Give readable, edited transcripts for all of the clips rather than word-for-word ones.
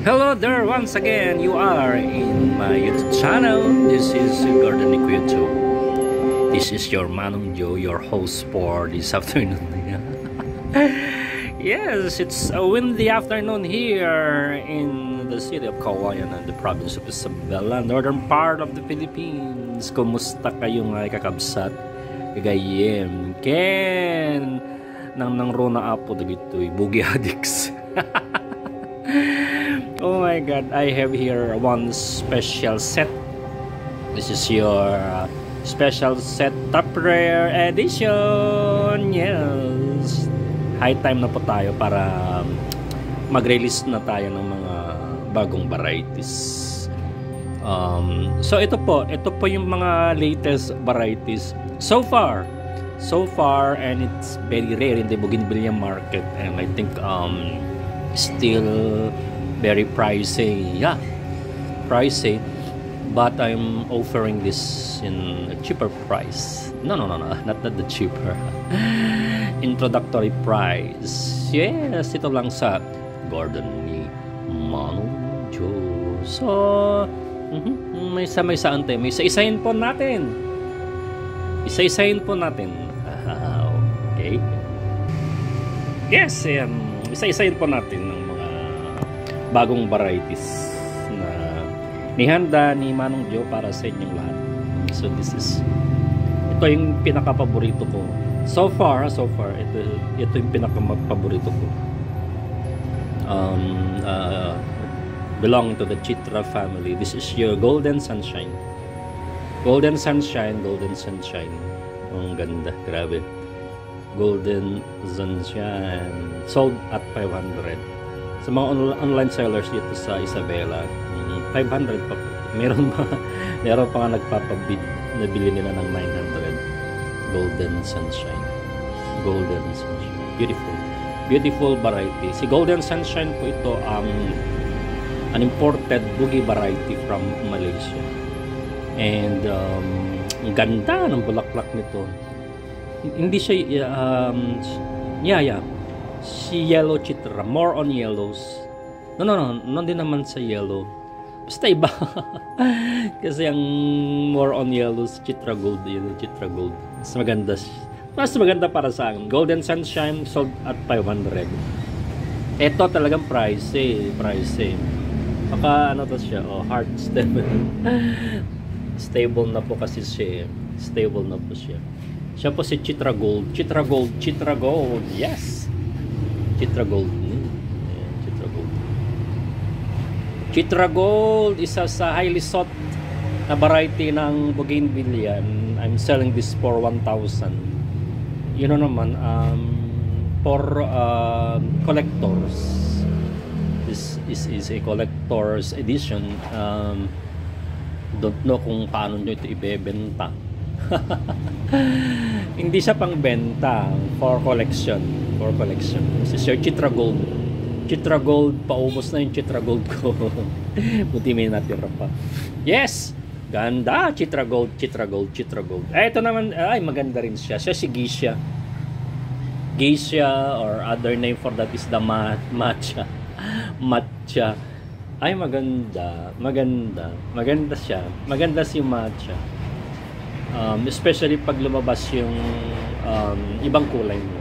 Hello there once again. You are in my YouTube channel. This is Gordon YouTube. This is your Manong Joe, your host for this afternoon. Yes, it's a windy afternoon here in the city of Kawayan and the province of Isabela, northern part of the Philippines. Kumusta kayo mga kakabsat? Kagayem Ken nang rona apo dagitoy bugi addicts. Oh my god, I have here one special set. This is your special set top rare edition. Yes, high time na po tayo para mag-release na tayo ng mga bagong varieties. So ito po yung mga latest varieties so far, and it's very rare in the bougainvillea market, and I think still very pricey. Yeah, pricey, but I'm offering this in a cheaper price. No, not the cheaper. Introductory price. Yes, ito lang sa Gordon ni Manong Joe. So, may isa-isahin tayo. May isa-isahin po natin. Isa-isahin po natin. Okay. Yes, isa-isahin po natin ng mga bagong varieties na nihanda ni Manong Joe para sa inyong lahat. So ito yung pinaka-paborito ko. So far, ito yung pinaka-paborito ko. Belong to the Chitra family. This is your Golden Sunshine. Golden Sunshine. Ang ganda, grabe. Golden Sunshine. Sold at 500. Sa mga online sellers dito sa Isabela, 500 pa po. Meron pa nga nagpapabid na bili nila ng 900. Golden Sunshine. Beautiful variety. Si Golden Sunshine po ito ang an imported boogie variety from Malaysia. And ang ganda ng bulaklak nito. Hindi siya si yellow chitra, more on yellows. No, din naman sa yellow. Basta iba. Kasi ang more on yellows, chitra gold. Mas maganda para sa akin. Golden Sunshine sold at 500. Ito talagang pricey. Baka ano to siya, hard stable. Stable na po kasi siya. Stable na po siya. Siya po si Chitra Gold. Yes. Chitra Gold. Chitra Gold, isa sa highly sought na variety ng bougainvillea. I'm selling this for 1,000. You know naman, for collectors. This is a collector's edition. Don't know kung paano nyo ito ibebenta. Hindi siya pang benta, for collection. This is your Chitra Gold. Chitra Gold, paubos na yung Chitra Gold ko. Buti may natira pa. Yes! Ganda! Chitra Gold. Ito naman, ay maganda rin siya. Siya si Geisha, or other name for that is the matcha. Ay maganda siya. Maganda si matcha. Especially pag lumabas yung ibang kulay mo.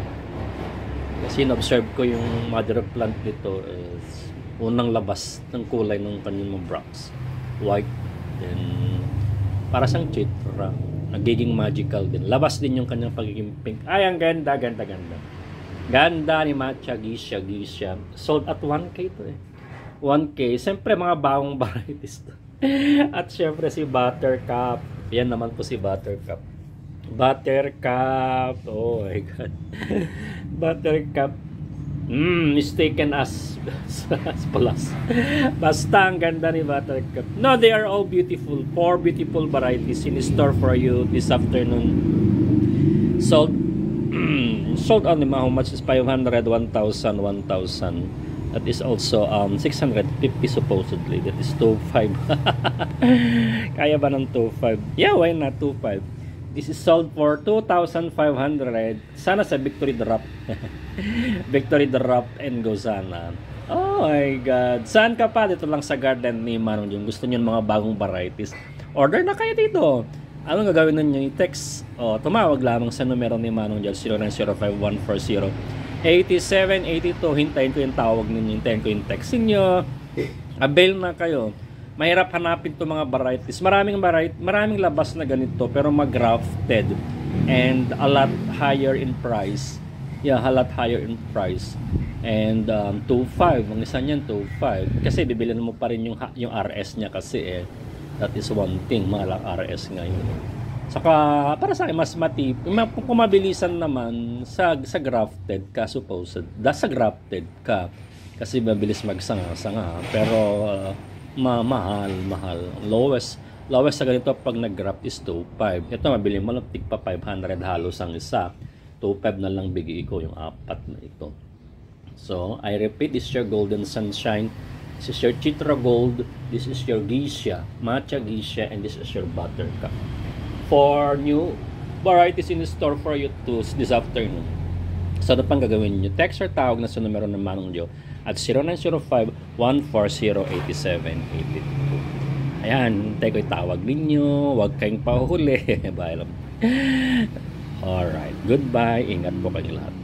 Kasi na-observe ko yung mother plant nito is unang labas ng kulay ng kanyang mga bracts. White, then para siyang chitra. Nagiging magical din. Labas din yung kanyang pagiging pink. Ay, ang ganda. Ganda ni matcha, Geisha. Sold at 1K to 1K. Siyempre mga bagong varieties to. At siyempre si Buttercup. Yan naman po si Buttercup. Oh my god. Buttercup. Mistaken as plus. Basta ang ganda ni Buttercup. No, they are all beautiful. 4 beautiful varieties in store for you this afternoon. Sold only how much is 500, 1,000. That is also 650 supposedly. That is 2.5. Kaya ba ng 2.5? Yeah, why not 2.5? This is sold for 2,500. Sana sa Victory Drop. Victory Drop and Gozana. Oh my God. Saan ka pa? Dito lang sa garden ni Manong Jong. Gusto niyo ng mga bagong varieties? Order na kayo dito. Anong gagawin ninyo? I-text. O, tumawag lamang sa numero ni Manong Jong. 0905-140-8782. Hintayin ko yung tawag ninyo. Hintayin ko yung text ninyo. Avail na kayo. Mahirap hanapin to mga varieties. Maraming labas na ganito pero mag-grafted and a lot higher in price. Yeah, a lot higher in price. And 2.5, ang isa niyan 2.5 kasi bibilhin mo pa rin yung RS niya kasi that is one thing, mahal ang RS ngayon. Saka para sa akin mas kung mabilisan naman sa grafted ka supposed. Sa grafted ka kasi mabilis magsanga-sanga pero mahal. Lowest sa ganito pag nag-graft is 2.5. Ito mabili mo lang tig pa 500 halos ang isa. 2.5 na lang bigay ko yung apat na ito. So, I repeat, this is your Golden Sunshine, this is your Citra Gold, this is your Geisha, Matcha Geisha, and this is your Buttercup. For new varieties in the store for you to this afternoon. So, ano pang gagawin nyo? Text or tawag na sa numero ng Manong Jo at 0905-140-8782. Ayan, hintay ko yung tawag ninyo, huwag kayong pahuli. Bye lang. Alright, goodbye, ingat po kayo lahat.